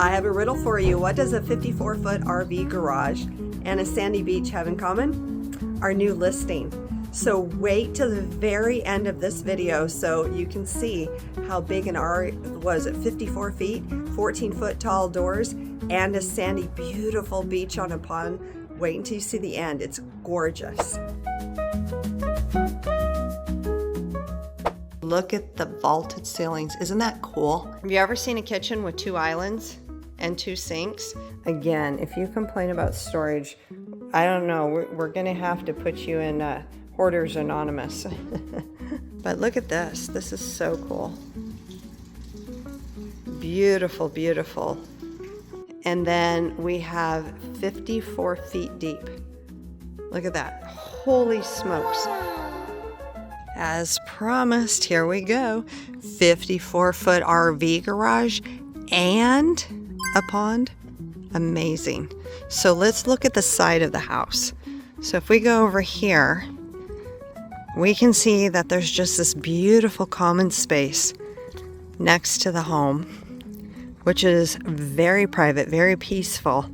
I have a riddle for you. What does a 54-foot RV garage and a sandy beach have in common? Our new listing. So wait till the very end of this video so you can see how big an RV was at 54 feet, 14-foot tall doors, and a sandy, beautiful beach on a pond. Wait until you see the end. It's gorgeous. Look at the vaulted ceilings. Isn't that cool? Have you ever seen a kitchen with 2 islands and 2 sinks? Again, if you complain about storage, I don't know, we're gonna have to put you in Hoarders Anonymous. But look at this. This is so cool. Beautiful, beautiful. And then we have 54 feet deep. Look at that. Holy smokes. As promised, here we go. 54-foot RV garage and a pond. Amazing. So let's look at the side of the house. So if we go over here, we can see that there's just this beautiful common space next to the home, which is very private, very peaceful.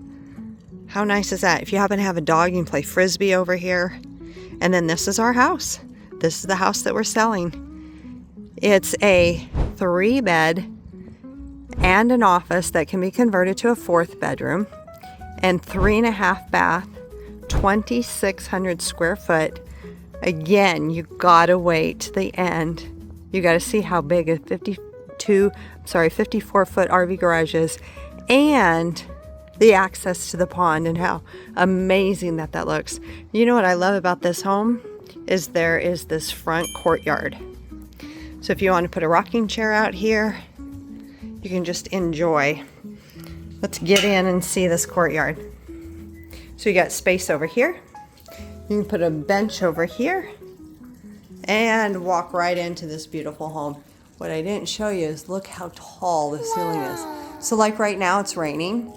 How nice is that? If you happen to have a dog, you can play frisbee over here. And then this is our house. This is the house that we're selling. It's a 3-bed and an office that can be converted to a 4th bedroom and 3.5 bath, 2,600 square foot. Again, you gotta wait to the end. You gotta see how big a 54-foot RV garage is and the access to the pond and how amazing that looks. You know what I love about this home is there is this front courtyard. So if you want to put a rocking chair out here, you can just enjoy. Let's get in and see this courtyard. So you got space over here. You can put a bench over here and walk right into this beautiful home. What I didn't show you is look how tall the ceiling is. So like right now it's raining,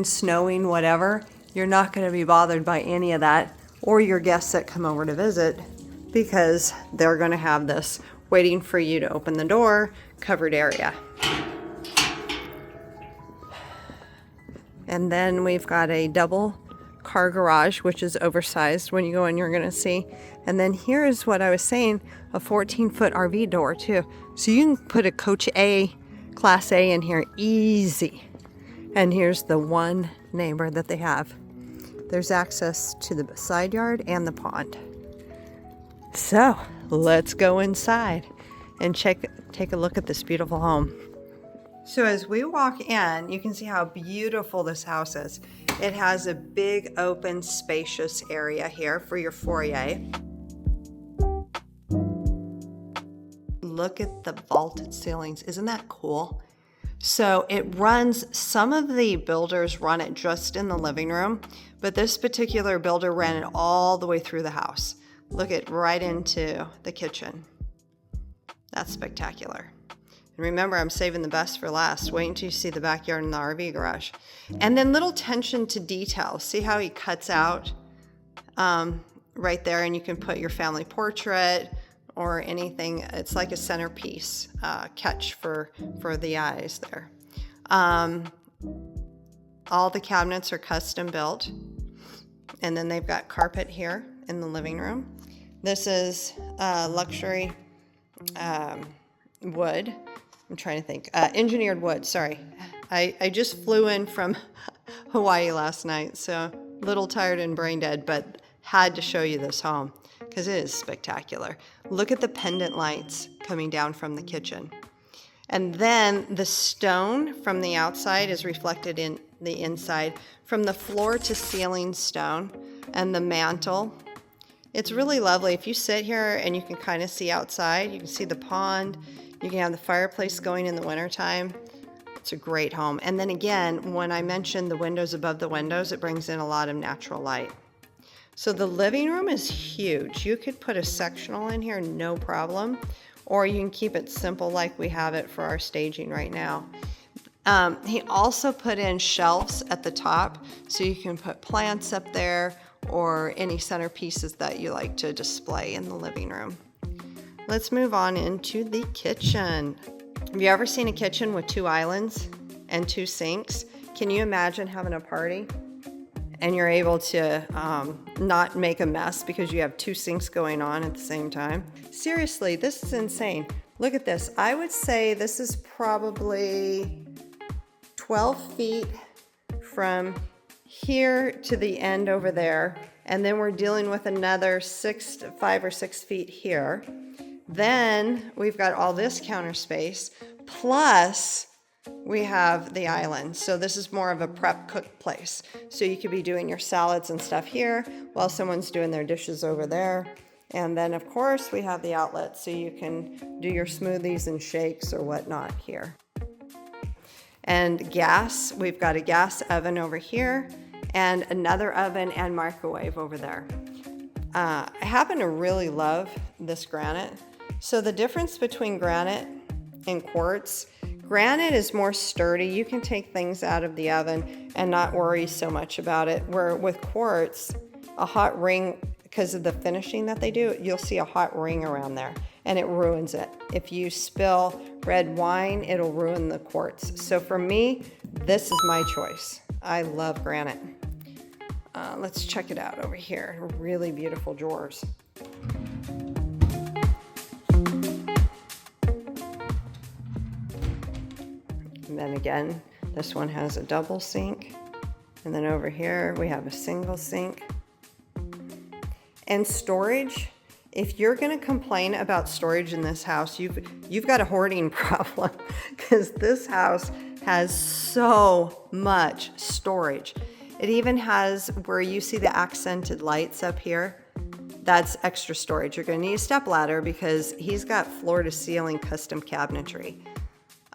snowing, whatever. You're not going to be bothered by any of that or your guests that come over to visit because they're going to have this waiting for you to open the door, covered area. And then we've got a double car garage, which is oversized. When you go in, you're going to see. And then here's what I was saying, a 14-foot RV door too. So you can put a Coach A, Class A in here easy. And here's the one neighbor that they have. There's access to the side yard and the pond. So let's go inside and take a look at this beautiful home. So as we walk in, you can see how beautiful this house is. It has a big, open, spacious area here for your foyer. Look at the vaulted ceilings. Isn't that cool? So it runs, some of the builders run it just in the living room, but this particular builder ran it all the way through the house. Look at right into the kitchen. That's spectacular. And remember, I'm saving the best for last. Wait until you see the backyard and the RV garage. And then little attention to detail. See how he cuts out right there, and you can put your family portrait or anything. It's like a centerpiece catch for the eyes there. All the cabinets are custom built. And then they've got carpet here in the living room. This is luxury wood. I'm trying to think. Engineered wood, sorry. I just flew in from Hawaii last night, so a little tired and brain dead, but had to show you this home because it is spectacular. Look at the pendant lights coming down from the kitchen. And then the stone from the outside is reflected in the inside, from the floor to ceiling stone, and the mantle. It's really lovely. If you sit here and you can kind of see outside, you can see the pond, you can have the fireplace going in the wintertime. It's a great home. And then again, when I mentioned the windows above the windows, it brings in a lot of natural light. So the living room is huge. You could put a sectional in here, no problem. Or you can keep it simple like we have it for our staging right now. He also put in shelves at the top so you can put plants up there or any centerpieces that you like to display in the living room. Let's move on into the kitchen. Have you ever seen a kitchen with 2 islands and 2 sinks. Can you imagine having a party and you're able to not make a mess because you have 2 sinks going on at the same time? Seriously, this is insane. Look at this. I would say this is probably 12 feet from here to the end over there. And then we're dealing with another 5 or 6 feet here. Then we've got all this counter space, plus we have the island. So this is more of a prep cook place. So you could be doing your salads and stuff here while someone's doing their dishes over there. And then of course we have the outlet so you can do your smoothies and shakes or whatnot here. And gas, we've got a gas oven over here and another oven and microwave over there. I happen to really love this granite. So the difference between granite and quartz, granite is more sturdy. You can take things out of the oven and not worry so much about it. Where with quartz, a hot ring, because of the finishing that they do, you'll see a hot ring around there and it ruins it. If you spill red wine, it'll ruin the quartz. So for me, this is my choice. I love granite. Let's check it out over here. Really beautiful drawers. And then again, this one has a double sink. And then over here, we have a single sink. And storage, if you're gonna complain about storage in this house, you've got a hoarding problem because this house has so much storage. It even has where you see the accented lights up here. That's extra storage. You're gonna need a stepladder because he's got floor to ceiling custom cabinetry.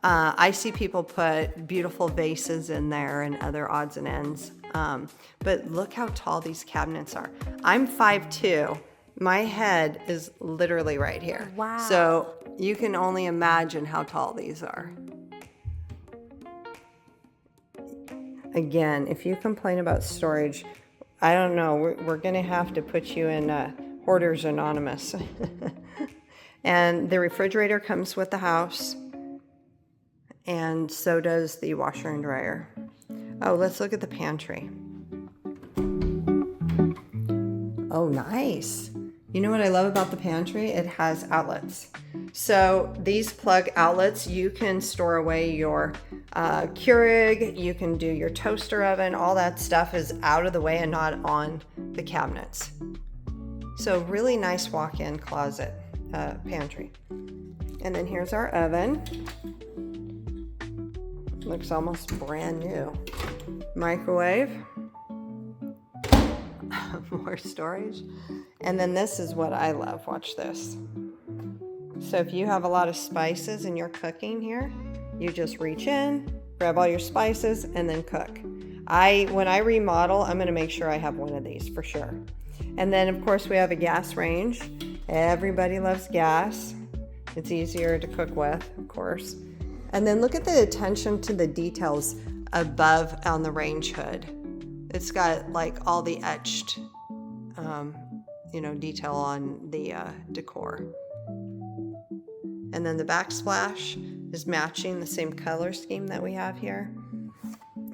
I see people put beautiful vases in there and other odds and ends. But look how tall these cabinets are. I'm 5'2". My head is literally right here. Wow. So you can only imagine how tall these are. Again, if you complain about storage, I don't know, we're gonna have to put you in Hoarders Anonymous. And the refrigerator comes with the house, and so does the washer and dryer. Oh, let's look at the pantry. Oh, nice. You know what I love about the pantry? It has outlets. So these plug outlets, you can store away your Keurig, you can do your toaster oven, all that stuff is out of the way and not on the cabinets. So really nice walk-in closet pantry. And then here's our oven. Looks almost brand new. Microwave. More storage. And then this is what I love. Watch this. So if you have a lot of spices and you're cooking here, you just reach in, grab all your spices, and then cook. When I remodel, I'm going to make sure I have one of these for sure. And then of course we have a gas range. Everybody loves gas. It's easier to cook with, of course. And then look at the attention to the details above on the range hood. It's got like all the etched, detail on the decor. And then the backsplash is matching the same color scheme that we have here.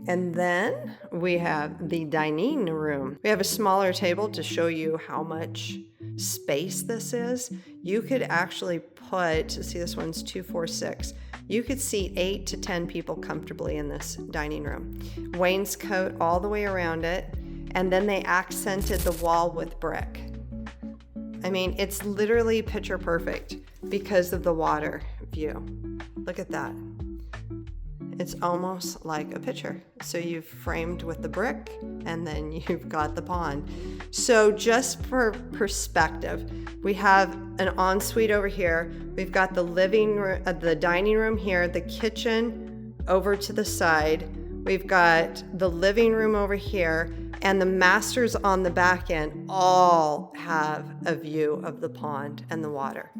And then we have the dining room. We have a smaller table to show you how much space this is. You could actually put, see this one's 2, 4, 6. You could seat 8 to 10 people comfortably in this dining room. Wainscot all the way around it, and then they accented the wall with brick. I mean, it's literally picture perfect because of the water view. Look at that. It's almost like a picture. So you've framed with the brick and then you've got the pond. So just for perspective, we have an ensuite over here. We've got the living room, the dining room here, the kitchen over to the side. We've got the living room over here, and the masters on the back end all have a view of the pond and the water.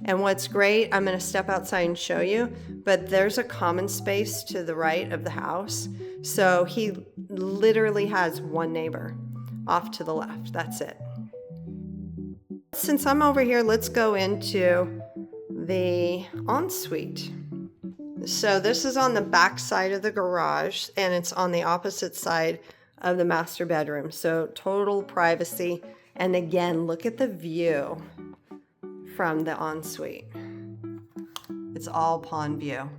And what's great, I'm going to step outside and show you, but there's a common space to the right of the house. So he literally has one neighbor off to the left. That's it. Since I'm over here, let's go into the ensuite. So this is on the back side of the garage, and it's on the opposite side of the master bedroom. So total privacy. And again, look at the view from the ensuite. It's all pond view.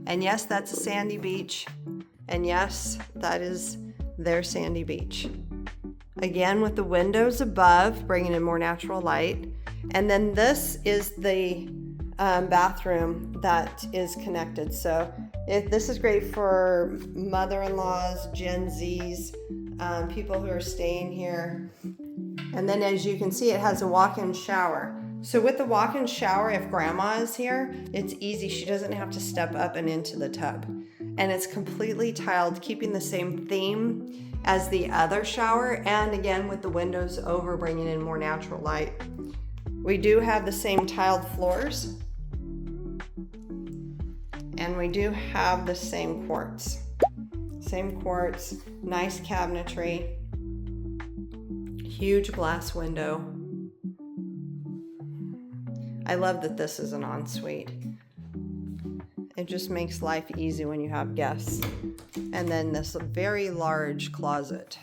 And yes, that's a sandy beach. And yes, that is their sandy beach. Again, with the windows above, bringing in more natural light. And then this is the bathroom that is connected. So this is great for mother-in-laws, Gen Zs, people who are staying here. And then as you can see, it has a walk-in shower. So with the walk-in shower, if grandma is here, it's easy. She doesn't have to step up and into the tub. And it's completely tiled, keeping the same theme as the other shower. And again, with the windows over, bringing in more natural light. We do have the same tiled floors. And we do have the same quartz. Same quartz, nice cabinetry, huge glass window. I love that this is an ensuite. It just makes life easy when you have guests. And then this very large closet.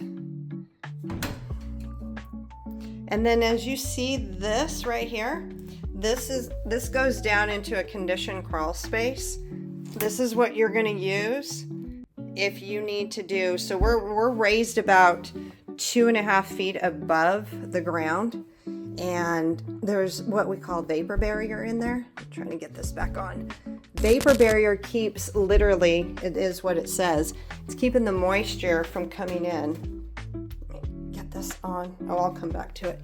And then as you see this right here, this goes down into a conditioned crawl space. This is what you're going to use if you need to do. So we're raised about 2.5 feet above the ground, and there's what we call vapor barrier in there. I'm trying to get this back on. Vapor barrier keeps, literally, it is what it says. It's keeping the moisture from coming in. Let me get this on. Oh, I'll come back to it.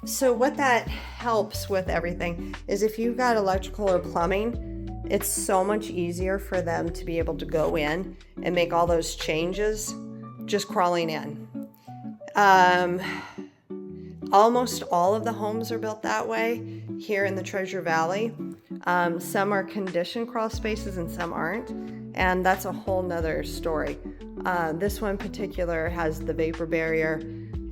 So what that helps with everything is if you've got electrical or plumbing, it's so much easier for them to be able to go in and make all those changes just crawling in. Almost all of the homes are built that way here in the Treasure Valley. Some are conditioned crawl spaces and some aren't, and that's a whole nother story. This one in particular has the vapor barrier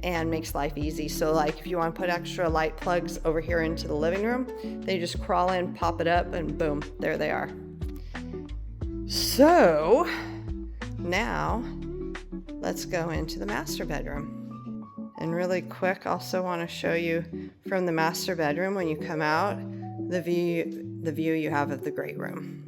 and makes life easy. So like if you want to put extra light plugs over here into the living room, they just crawl in, pop it up, and boom, there they are. So now let's go into the master bedroom. And really quick, also want to show you from the master bedroom when you come out, the view you have of the great room.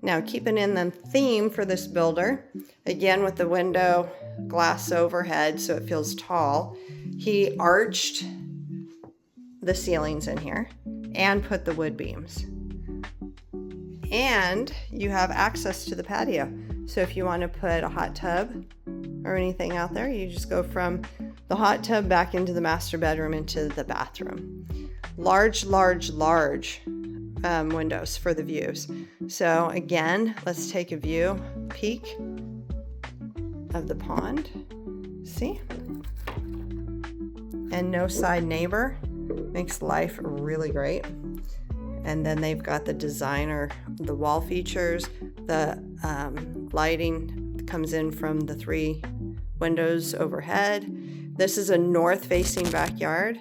Now, keeping in the theme for this builder, again with the window glass overhead so it feels tall, he arched the ceilings in here and put the wood beams. And you have access to the patio. So if you want to put a hot tub or anything out there, you just go from the hot tub back into the master bedroom into the bathroom. Large windows for the views. So again, let's take a peek of the pond. See? And no side neighbor. Makes life really great. And then they've got the designer, the wall features, the lighting comes in from the 3 windows overhead. This is a north-facing backyard,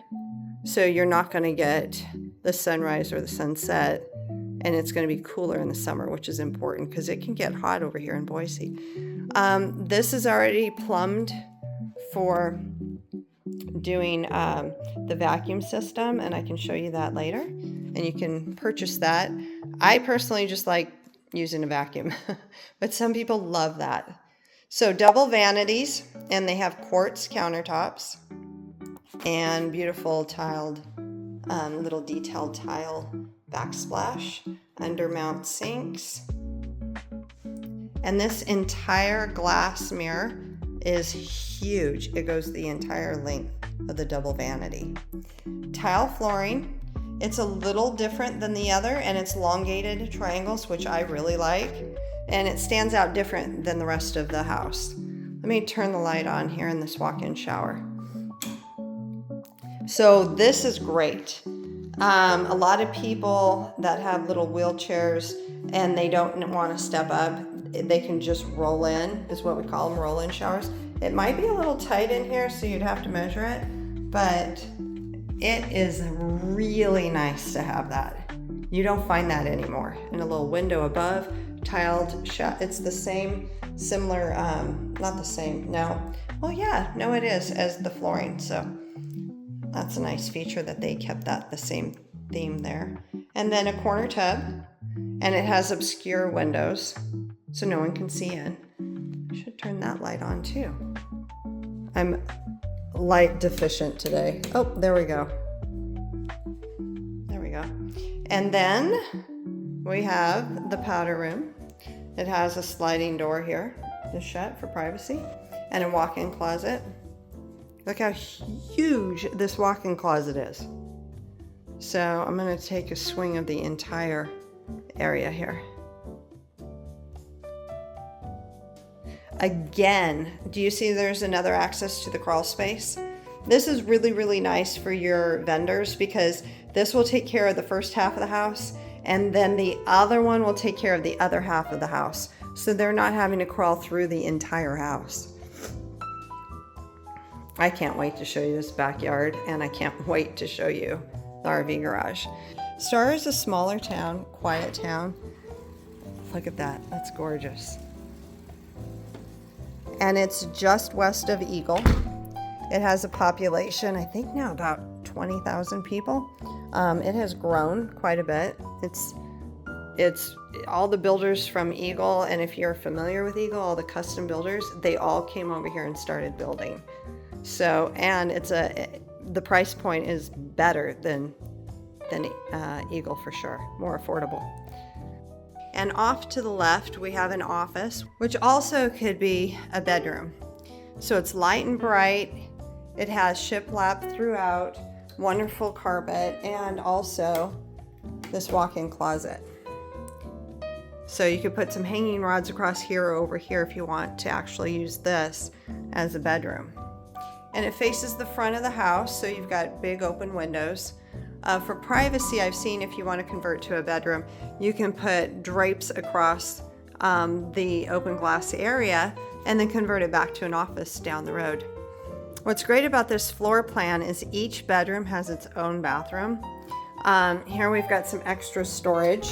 so you're not going to get the sunrise or the sunset, and it's going to be cooler in the summer, which is important because it can get hot over here in Boise. This is already plumbed for doing the vacuum system, and I can show you that later, and you can purchase that. I personally just like using a vacuum, but some people love that. So double vanities, and they have quartz countertops and beautiful tiled, little detailed tile backsplash, undermount sinks. And this entire glass mirror is huge. It goes the entire length of the double vanity. Tile flooring. It's a little different than the other, and it's elongated triangles, which I really like, and it stands out different than the rest of the house. Let me turn the light on here in this walk-in shower. So this is great. A lot of people that have little wheelchairs and they don't want to step up, they can just roll in, is what we call them, roll-in showers. It might be a little tight in here, so you'd have to measure it, but it is really nice to have that. You don't find that anymore. And a little window above, tiled shut. It's the same, similar, not the same, no. Well, yeah, no, it is, as the flooring. So that's a nice feature that they kept that the same theme there. And then a corner tub, and it has obscure windows so no one can see in. I should turn that light on too. I'm light deficient today. Oh, there we go. There we go. And then we have the powder room. It has a sliding door here to shut for privacy and a walk-in closet. Look how huge this walk-in closet is. So I'm going to take a swing of the entire area here. Again, do you see there's another access to the crawl space? This is really, really nice for your vendors because this will take care of the first half of the house, and then the other one will take care of the other half of the house. So they're not having to crawl through the entire house. I can't wait to show you this backyard, and I can't wait to show you the RV garage. Star is a smaller town, quiet town. Look at that, that's gorgeous. And it's just west of Eagle. It has a population, I think now about 20,000 people. It has grown quite a bit. It's all the builders from Eagle, and if you're familiar with Eagle, all the custom builders, they all came over here and started building. So, and the price point is better than Eagle for sure, more affordable. And off to the left, we have an office, which also could be a bedroom. So it's light and bright. It has shiplap throughout, wonderful carpet, and also this walk-in closet. So you could put some hanging rods across here or over here if you want to actually use this as a bedroom. And it faces the front of the house, so you've got big open windows. For privacy, I've seen if you want to convert to a bedroom, you can put drapes across the open glass area and then convert it back to an office down the road. What's great about this floor plan is each bedroom has its own bathroom. Here we've got some extra storage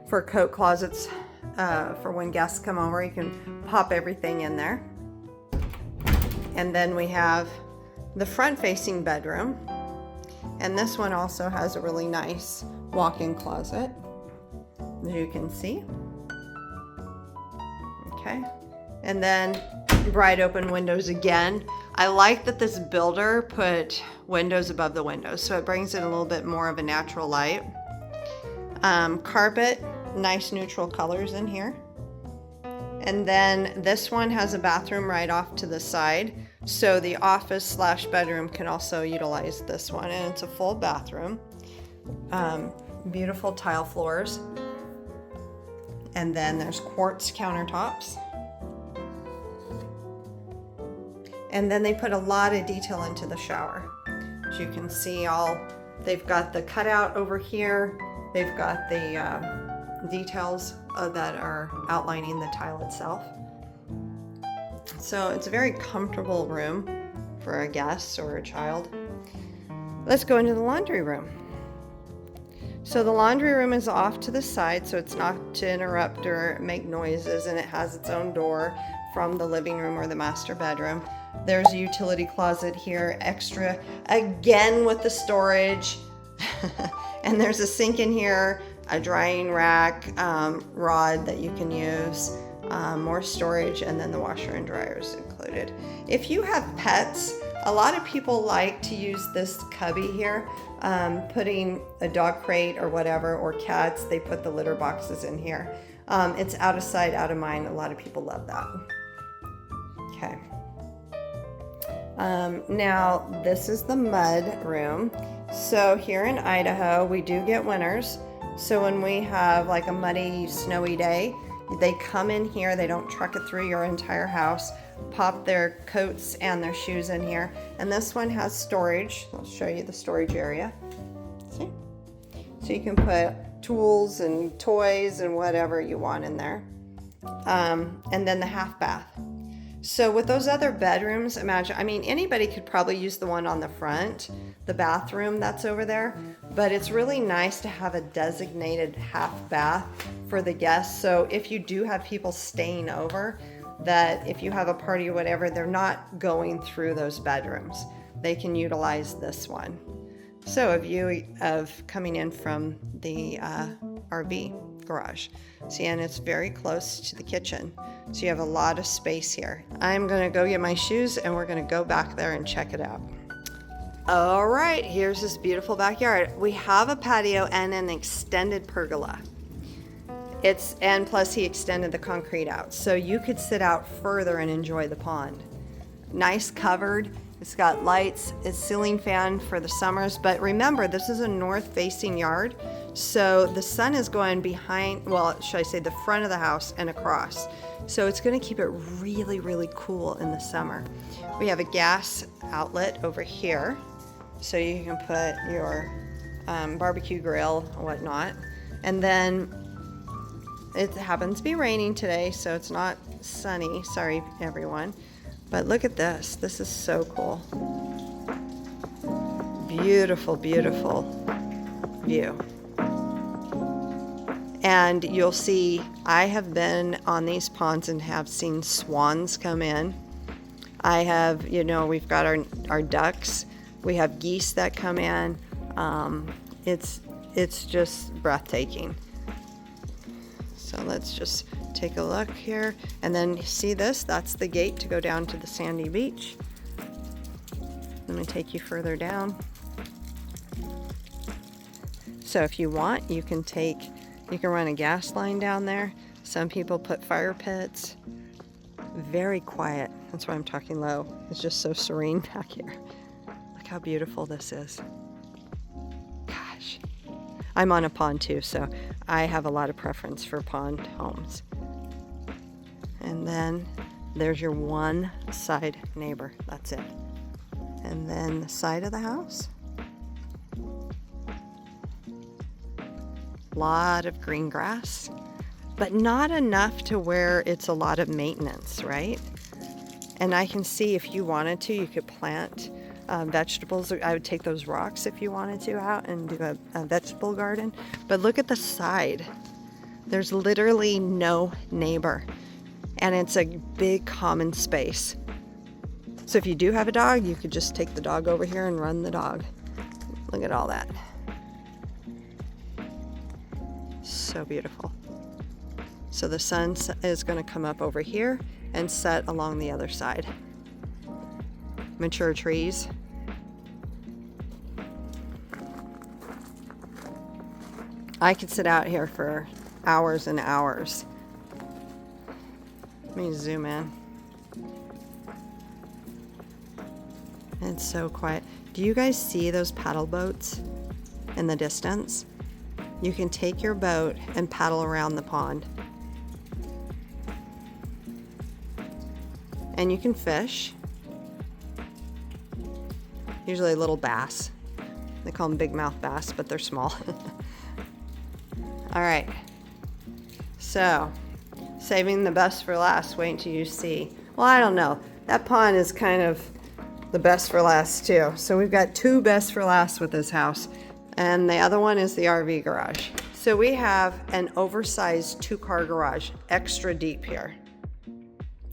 for coat closets for when guests come over. You can pop everything in there. And then we have the front-facing bedroom. And this one also has a really nice walk-in closet, as you can see. Okay. And then bright open windows again. I like that this builder put windows above the windows, so it brings in a little bit more of a natural light. Carpet, nice neutral colors in here. And then this one has a bathroom right off to the side. So the office slash bedroom can also utilize this one, and it's a full bathroom. Beautiful tile floors. And then there's quartz countertops. And then they put a lot of detail into the shower. As you can see, they've got the cutout over here. They've got the details that are outlining the tile itself. So it's a very comfortable room for a guest or a child. Let's go into the laundry room. So the laundry room is off to the side, so it's not to interrupt or make noises, and it has its own door from the living room or the master bedroom. There's a utility closet here, extra, again with the storage. And there's a sink in here, a drying rack, rod that you can use, more storage, and then the washer and dryer is included. If you have pets, a lot of people like to use this cubby here, putting a dog crate or whatever, or cats, they put the litter boxes in here. It's out of sight, out of mind. A lot of people love that. Okay. Now this is the mud room. So here in Idaho, we do get winters. So when we have like a muddy, snowy day, they come in here, they don't truck it through your entire house, pop their coats and their shoes in here. And this one has storage. I'll show you the storage area. See? So you can put tools and toys and whatever you want in there. And then the half bath. So with those other bedrooms, imagine, I mean, anybody could probably use the one on the front, the bathroom that's over there, but it's really nice to have a designated half bath for the guests. So if you do have people staying over, that if you have a party or whatever, they're not going through those bedrooms. They can utilize this one. So a view of coming in from the RV garage. See, and it's very close to the kitchen. So you have a lot of space here. I'm gonna go get my shoes and we're gonna go back there and check it out. All right, here's this beautiful backyard. We have a patio and an extended pergola. And plus he extended the concrete out. So you could sit out further and enjoy the pond. Nice covered. It's got lights, it's ceiling fan for the summers, but remember this is a north facing yard, so the sun is going behind, well, should I say the front of the house and across. So it's gonna keep it really, really cool in the summer. We have a gas outlet over here, so you can put your barbecue grill or whatnot. And then it happens to be raining today, so it's not sunny, sorry everyone. But look at this. This is so cool. Beautiful, beautiful view. And you'll see, I have been on these ponds and have seen swans come in. I have, you know, we've got our ducks. We have geese that come in. It's just breathtaking. So let's just take a look here, and then see this, that's the gate to go down to the sandy beach. Let me take you further down. So if you want, you can run a gas line down there. Some people put fire pits. Very quiet, that's why I'm talking low. It's just so serene back here. Look how beautiful this is. Gosh. I'm on a pond too, so I have a lot of preference for pond homes. And then there's your one side neighbor, that's it. And then the side of the house. Lot of green grass, but not enough to where it's a lot of maintenance, right? And I can see if you wanted to, you could plant vegetables. I would take those rocks if you wanted to out and do a vegetable garden. But look at the side. There's literally no neighbor. And it's a big common space. So if you do have a dog, you could just take the dog over here and run the dog. Look at all that. So beautiful. So the sun is going to come up over here and set along the other side. Mature trees. I could sit out here for hours and hours. Let me zoom in. It's so quiet. Do you guys see those paddle boats in the distance? You can take your boat and paddle around the pond. And you can fish. Usually little bass. They call them big mouth bass, but they're small. All right. So, saving the best for last, wait until you see. Well, I don't know. That pond is kind of the best for last too. So we've got two best for last with this house. And the other one is the RV garage. So we have an oversized 2-car garage, extra deep here.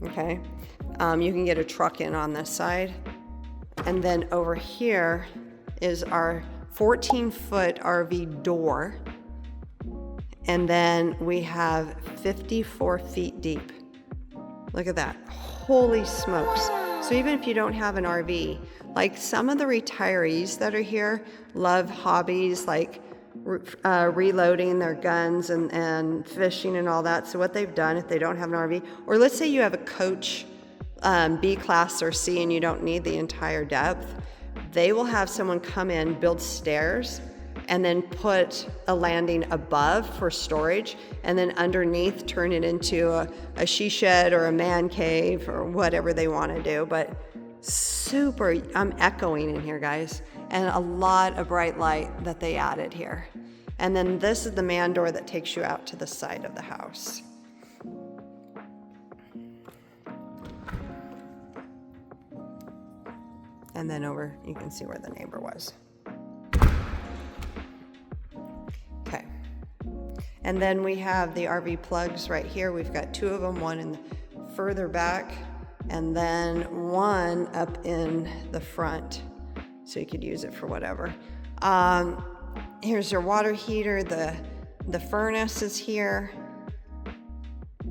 Okay. You can get a truck in on this side. And then over here is our 14-foot RV door. And then we have 54 feet deep. Look at that. Holy smokes. So even if you don't have an RV, like some of the retirees that are here love hobbies like reloading their guns and fishing and all that. So what they've done if they don't have an RV, or let's say you have a coach B class or C and you don't need the entire depth, they will have someone come in, build stairs, and then put a landing above for storage, and then underneath turn it into a she shed or a man cave or whatever they want to do. But super, I'm echoing in here, guys, and a lot of bright light that they added here. And then this is the man door that takes you out to the side of the house. And then over, you can see where the neighbor was. Okay. And then we have the RV plugs right here. We've got 2 of them, one in the further back, and then one up in the front. So you could use it for whatever. Here's your water heater. The furnace is here.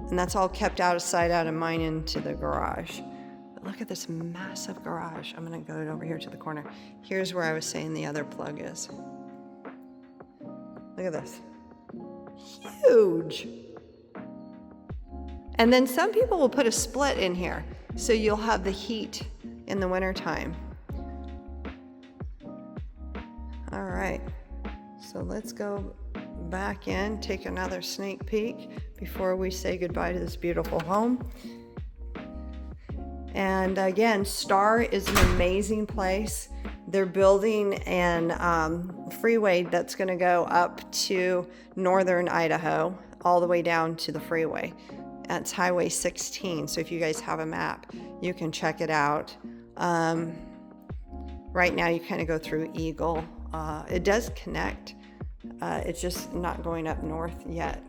And that's all kept out of sight, out of mind into the garage. But look at this massive garage. I'm gonna go over here to the corner. Here's where I was saying the other plug is. Look at this. Huge. And then some people will put a split in here, so you'll have the heat in the wintertime. All right, so let's go back in, take another sneak peek before we say goodbye to this beautiful home. And again, Star is an amazing place. They're building an freeway that's going to go up to northern Idaho, all the way down to the freeway. That's Highway 16. So if you guys have a map, you can check it out. Right now, you kind of go through Eagle. It does connect. It's just not going up north yet.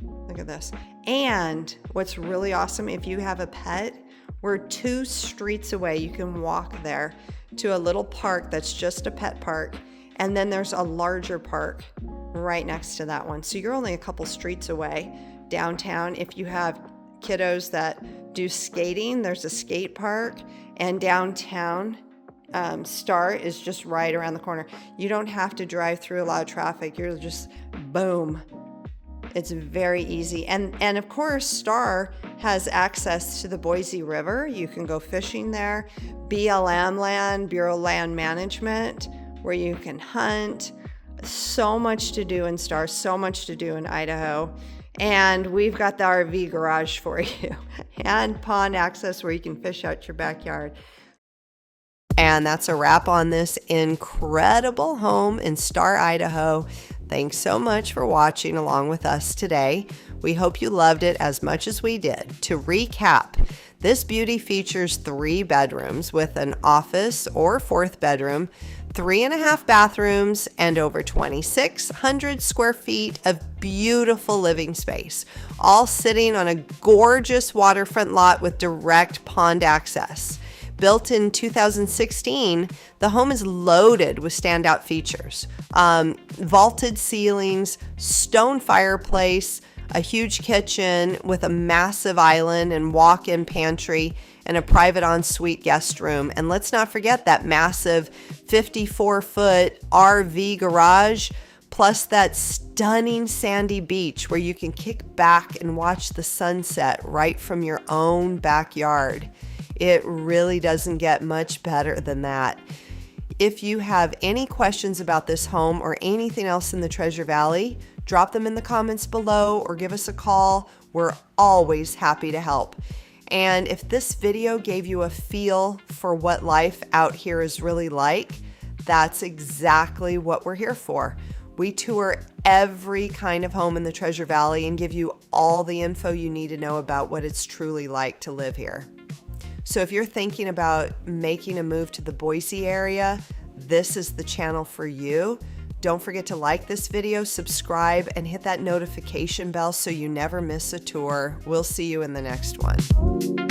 Look at this. And what's really awesome, if you have a pet, we're 2 streets away. You can walk there to a little park that's just a pet park. And then there's a larger park right next to that one. So you're only a couple streets away downtown. If you have kiddos that do skating, there's a skate park. And downtown, Star is just right around the corner. You don't have to drive through a lot of traffic. You're just boom. It's very easy. And of course, Star has access to the Boise River. You can go fishing there. BLM land, Bureau of Land Management, where you can hunt. So much to do in Star, so much to do in Idaho. And we've got the RV garage for you and pond access where you can fish out your backyard. And that's a wrap on this incredible home in Star, Idaho. Thanks so much for watching along with us today. We hope you loved it as much as we did. To recap, this beauty features 3 bedrooms with an office or 4th bedroom, 3.5 bathrooms, and over 2,600 square feet of beautiful living space, all sitting on a gorgeous waterfront lot with direct pond access. Built in 2016, the home is loaded with standout features. Vaulted ceilings, stone fireplace, a huge kitchen with a massive island and walk-in pantry, and a private ensuite guest room. And let's not forget that massive 54-foot RV garage, plus that stunning sandy beach where you can kick back and watch the sunset right from your own backyard. It really doesn't get much better than that. If you have any questions about this home or anything else in the Treasure Valley, drop them in the comments below or give us a call. We're always happy to help. And if this video gave you a feel for what life out here is really like, that's exactly what we're here for. We tour every kind of home in the Treasure Valley and give you all the info you need to know about what it's truly like to live here. So if you're thinking about making a move to the Boise area, this is the channel for you. Don't forget to like this video, subscribe, and hit that notification bell so you never miss a tour. We'll see you in the next one.